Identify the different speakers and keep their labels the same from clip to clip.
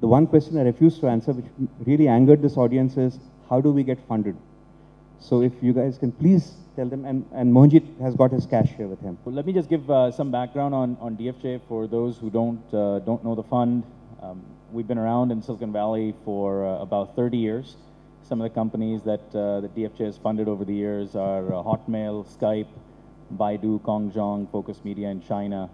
Speaker 1: the one question I refused to answer, which really angered this audience, is how do we get funded? So if you guys can please tell them, and Mohanjit has got his cash here with him.
Speaker 2: Well, let me just give some background on DFJ for those who don't know the fund. We've been around in Silicon Valley for about 30 years. Some of the companies that DFJ has funded over the years are Hotmail, Skype, Baidu, Kongzhong, Focus Media in China.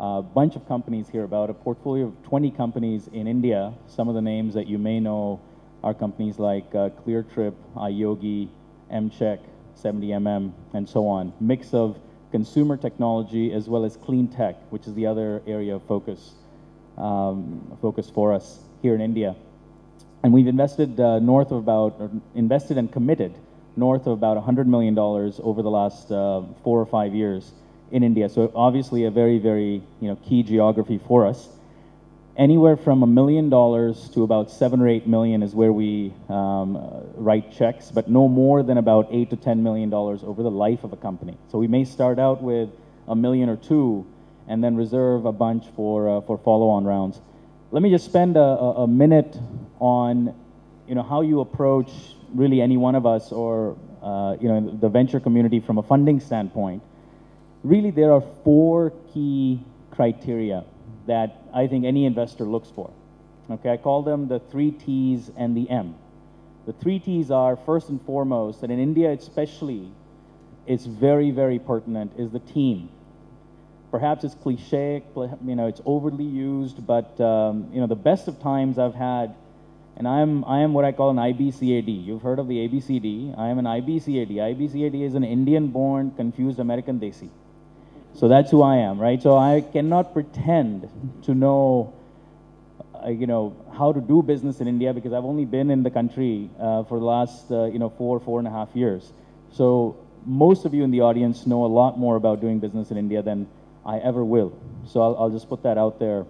Speaker 2: A bunch of companies here, about a portfolio of 20 companies in India. Some of the names that you may know are companies like ClearTrip, iYogi, Mcheck, 70mm, and so on. Mix of consumer technology as well as clean tech, which is the other area of focus for us here in India. And we've invested invested and committed north of about $100 million over the last 4 or 5 years in India. So obviously a very, very key geography for us. Anywhere from $1 million to about 7 or 8 million is where we write checks, but no more than about $8 to $10 million over the life of a company. So we may start out with $1 million or $2 million and then reserve a bunch for follow-on rounds. Let me just spend a minute on how you approach really any one of us or the venture community from a funding standpoint. Really, there are 4 key criteria that I think any investor looks for. Okay, I call them the 3 T's and the M. The 3 T's are, first and foremost, and in India especially, it's very, very pertinent, is the team. Perhaps it's cliche, it's overly used, but the best of times I've had, and I am what I call an IBCAD. You've heard of the ABCD. I am an IBCAD. IBCAD is an Indian-born, confused American Desi. So that's who I am, right? So I cannot pretend to know, how to do business in India because I've only been in the country for the last, 4.5 years. So most of you in the audience know a lot more about doing business in India than I ever will. So I'll just put that out there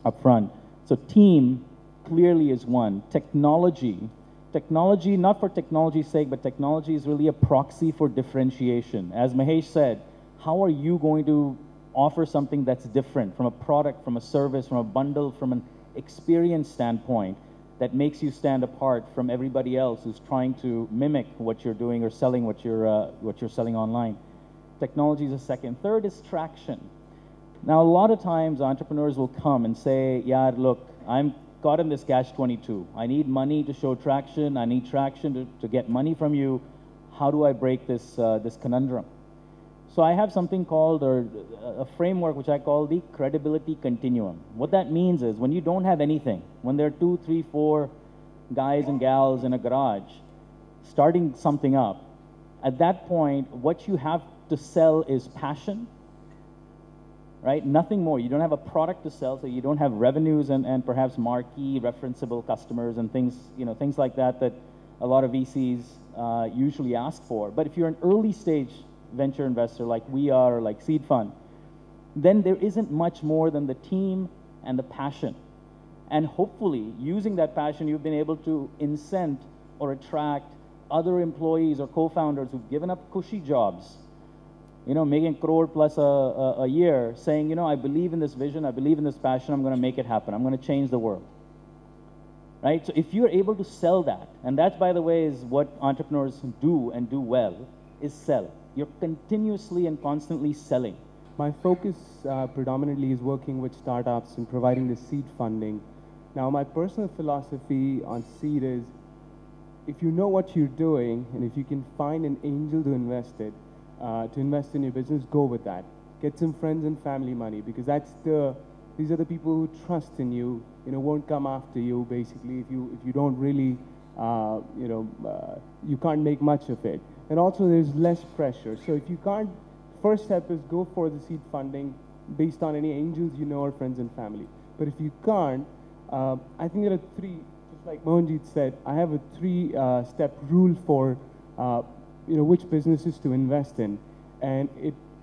Speaker 2: up front. So team clearly is one. Technology, not for technology's sake, but technology is really a proxy for differentiation. As Mahesh said, how are you going to offer something that's different from a product, from a service, from a bundle, from an experience standpoint that makes you stand apart from everybody else who's trying to mimic what you're doing or selling what you're selling online? Technology is a second. Third is traction. Now, a lot of times entrepreneurs will come and say, yeah, look, I'm caught in this catch-22. I need money to show traction. I need traction to get money from you. How do I break this conundrum? So I have something called, or a framework which I call the credibility continuum. What that means is when you don't have anything, when there are 2, 3, 4 guys and gals in a garage starting something up, at that point, what you have to sell is passion, right? Nothing more. You don't have a product to sell, so you don't have revenues and perhaps marquee referenceable customers and things, things like that a lot of VCs usually ask for. But if you're an early stage venture investor like we are, or like seed fund, then there isn't much more than the team and the passion. And hopefully, using that passion, you've been able to incent or attract other employees or co-founders who've given up cushy jobs, making crore plus a year, saying, I believe in this vision, I believe in this passion, I'm going to make it happen, I'm going to change the world. Right? So if you're able to sell that, and that, by the way, is what entrepreneurs do and do well, is sell. You're continuously and constantly selling.
Speaker 3: My focus predominantly is working with startups and providing the seed funding. Now, my personal philosophy on seed is, if you know what you're doing, and if you can find an angel to invest in your business, go with that. Get some friends and family money, because these are the people who trust in you, won't come after you, basically, if you don't really, you can't make much of it. And also there's less pressure. So if you can't, first step is go for the seed funding based on any angels or friends and family. But if you can't, I think there are 3, just like Mohanjit said, I have a 3-step rule for which businesses to invest in. And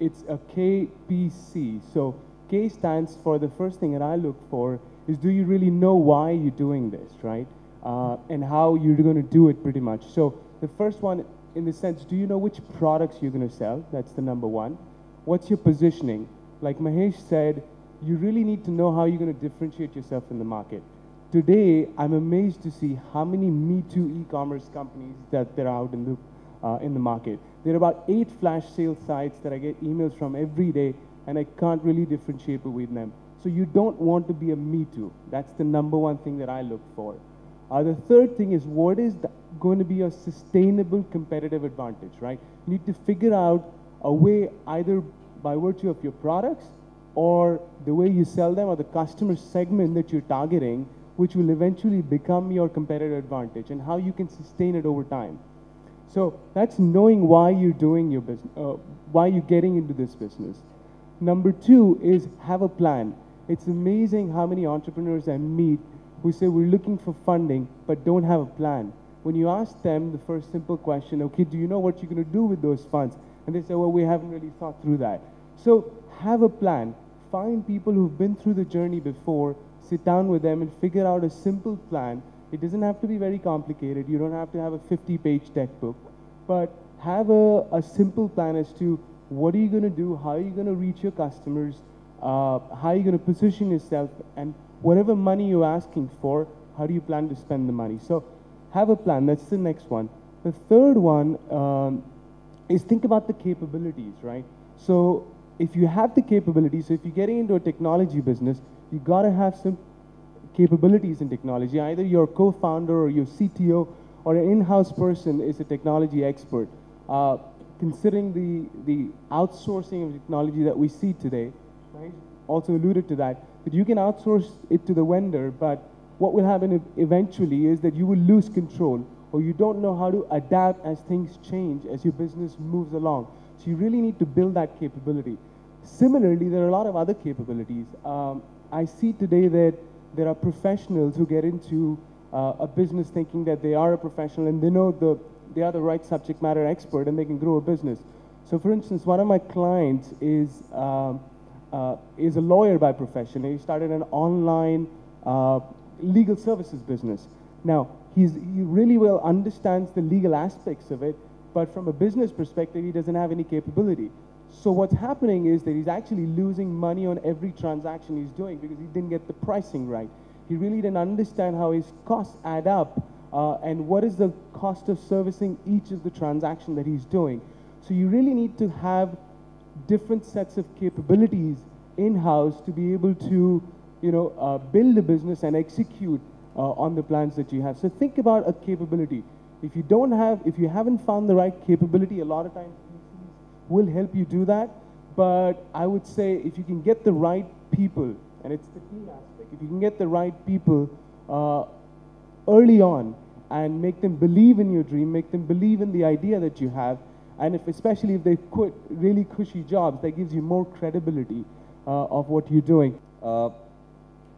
Speaker 3: it's a KPC. So K stands for, the first thing that I look for is, do you really know why you're doing this, right? And how you're going to do it, pretty much. So the first one, in the sense, do you know which products you're going to sell? That's the number one. What's your positioning? Like Mahesh said, you really need to know how you're going to differentiate yourself in the market. today, I'm amazed to see how many Me Too e-commerce companies that there are out in the market. There are about 8 flash sale sites that I get emails from every day, and I can't really differentiate between them. So you don't want to be a Me Too. That's the #1 thing that I look for. The third thing is, what is going to be a sustainable competitive advantage, right? You need to figure out a way, either by virtue of your products or the way you sell them or the customer segment that you're targeting, which will eventually become your competitive advantage and how you can sustain it over time. So that's knowing why you're doing your business, why you're getting into this business. #2 is have a plan. It's amazing how many entrepreneurs I meet who say we're looking for funding but don't have a plan. When you ask them the first simple question, okay, do you know what you're going to do with those funds? And they say, well, we haven't really thought through that. So have a plan. Find people who've been through the journey before, sit down with them and figure out a simple plan. It doesn't have to be very complicated. You don't have to have a 50-page deck book, but have a simple plan as to what are you going to do, how are you going to reach your customers, how are you going to position yourself, and whatever money you're asking for, how do you plan to spend the money? So have a plan. That's the next one. The third one is think about the capabilities, right? So if you have the capabilities, so if you're getting into a technology business, you got to have some capabilities in technology. Either your co-founder or your CTO or an in-house person is a technology expert. Considering the outsourcing of technology that we see today, right? Also alluded to that you can outsource it to the vendor, but what will happen eventually is that you will lose control, or you don't know how to adapt as things change, as your business moves along. So you really need to build that capability. Similarly, there are a lot of other capabilities. I see today that there are professionals who get into a business thinking that they are a professional and they know they are the right subject matter expert and they can grow a business. So for instance, one of my clients is a lawyer by profession. He started an online legal services business. Now, he really well understands the legal aspects of it, but from a business perspective, he doesn't have any capability. So what's happening is that he's actually losing money on every transaction he's doing because he didn't get the pricing right. He really didn't understand how his costs add up and what is the cost of servicing each of the transactions that he's doing. So you really need to have different sets of capabilities in-house to be able to, build a business and execute on the plans that you have. So think about a capability. If you haven't found the right capability, a lot of times will help you do that. But I would say if you can get the right people, and it's the team aspect, if you can get the right people early on and make them believe in your dream, make them believe in the idea that you have, and especially if they quit really cushy jobs, that gives you more credibility of what you're doing.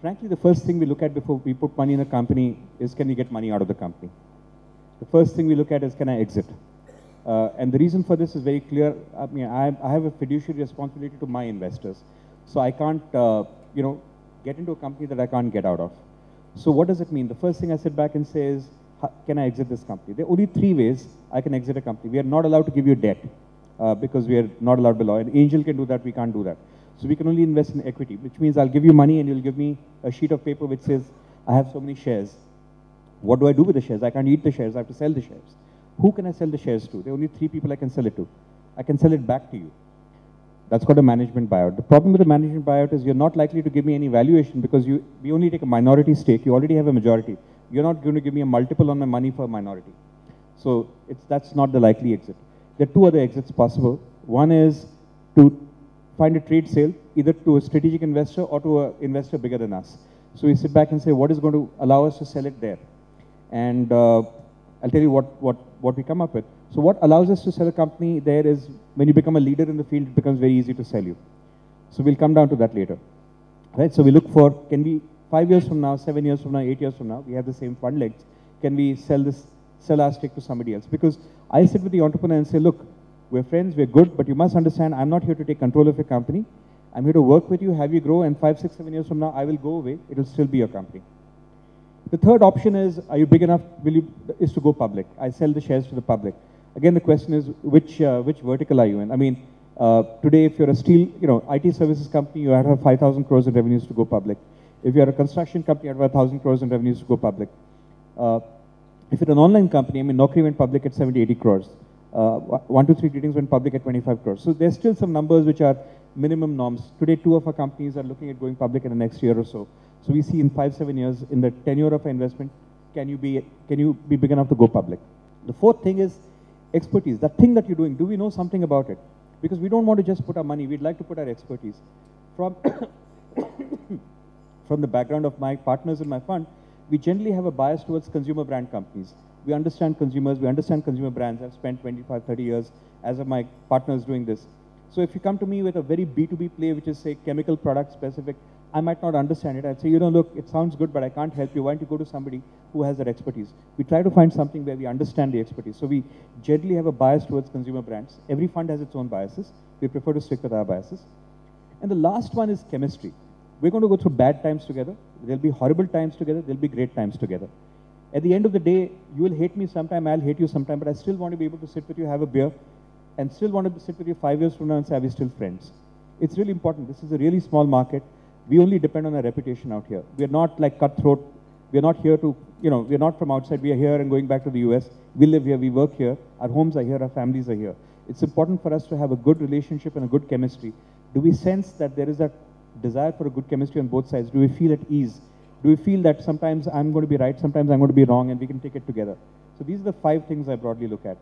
Speaker 1: Frankly, the first thing we look at before we put money in a company is, can we get money out of the company? The first thing we look at is, can I exit? And the reason for this is very clear. I mean, I have a fiduciary responsibility to my investors. So I can't, get into a company that I can't get out of. So what does it mean? The first thing I sit back and say is, can I exit this company? There are only 3 ways I can exit a company. We are not allowed to give you debt because we are not allowed by law. An angel can do that, we can't do that. So we can only invest in equity, which means I'll give you money and you'll give me a sheet of paper which says, I have so many shares. What do I do with the shares? I can't eat the shares, I have to sell the shares. Who can I sell the shares to? There are only 3 people I can sell it to. I can sell it back to you. That's called a management buyout. The problem with the management buyout is you're not likely to give me any valuation because we only take a minority stake. You already have a majority. You're not going to give me a multiple on my money for a minority. So that's not the likely exit. There are 2 other exits possible. One is to find a trade sale, either to a strategic investor or to an investor bigger than us. So we sit back and say, what is going to allow us to sell it there? And I'll tell you what we come up with. So what allows us to sell a company there is when you become a leader in the field, it becomes very easy to sell you. So we'll come down to that later. Right? So we look for, can we 5 years from now, 7 years from now, 8 years from now, we have the same fund legs. Can we sell our stake to somebody else? Because I sit with the entrepreneur and say, look, we're friends, we're good, but you must understand, I'm not here to take control of your company. I'm here to work with you, have you grow, and 5, 6, 7 years from now, I will go away. It will still be your company. The third option is, are you big enough, is to go public. I sell the shares to the public. Again, the question is, which vertical are you in? I mean, today, if you're a steel, IT services company, you have 5,000 crores of revenues to go public. If you're a construction company, you have 1,000 crores in revenues to go public. If you're an online company, I mean, Naukri went public at 70, 80 crores. 123 Greetings went public at 25 crores. So there's still some numbers which are minimum norms. Today, 2 of our companies are looking at going public in the next year or so. So we see in 5-7 years, in the tenure of our investment, can you be big enough to go public? The fourth thing is expertise. That thing that you're doing, do we know something about it? Because we don't want to just put our money, we'd like to put our expertise. From the background of my partners in my fund, we generally have a bias towards consumer brand companies. We understand consumers, we understand consumer brands. I've spent 25, 30 years as of my partners doing this. So if you come to me with a very B2B play, which is, say, chemical product specific, I might not understand it. I'd say, look, it sounds good, but I can't help you. Why don't you go to somebody who has that expertise? We try to find something where we understand the expertise. So we generally have a bias towards consumer brands. Every fund has its own biases. We prefer to stick with our biases. And the last one is chemistry. We're going to go through bad times together. There'll be horrible times together. There'll be great times together. At the end of the day, you will hate me sometime, I'll hate you sometime, but I still want to be able to sit with you, have a beer, and still want to sit with you 5 years from now and say, are we still friends? It's really important. This is a really small market. We only depend on our reputation out here. We're not like cutthroat. We're not here to, we're not from outside. We are here and going back to the US. We live here, we work here. Our homes are here, our families are here. It's important for us to have a good relationship and a good chemistry. Do we sense that there is that desire for a good chemistry on both sides? Do we feel at ease? Do we feel that sometimes I'm going to be right, sometimes I'm going to be wrong, and we can take it together? So these are the 5 things I broadly look at.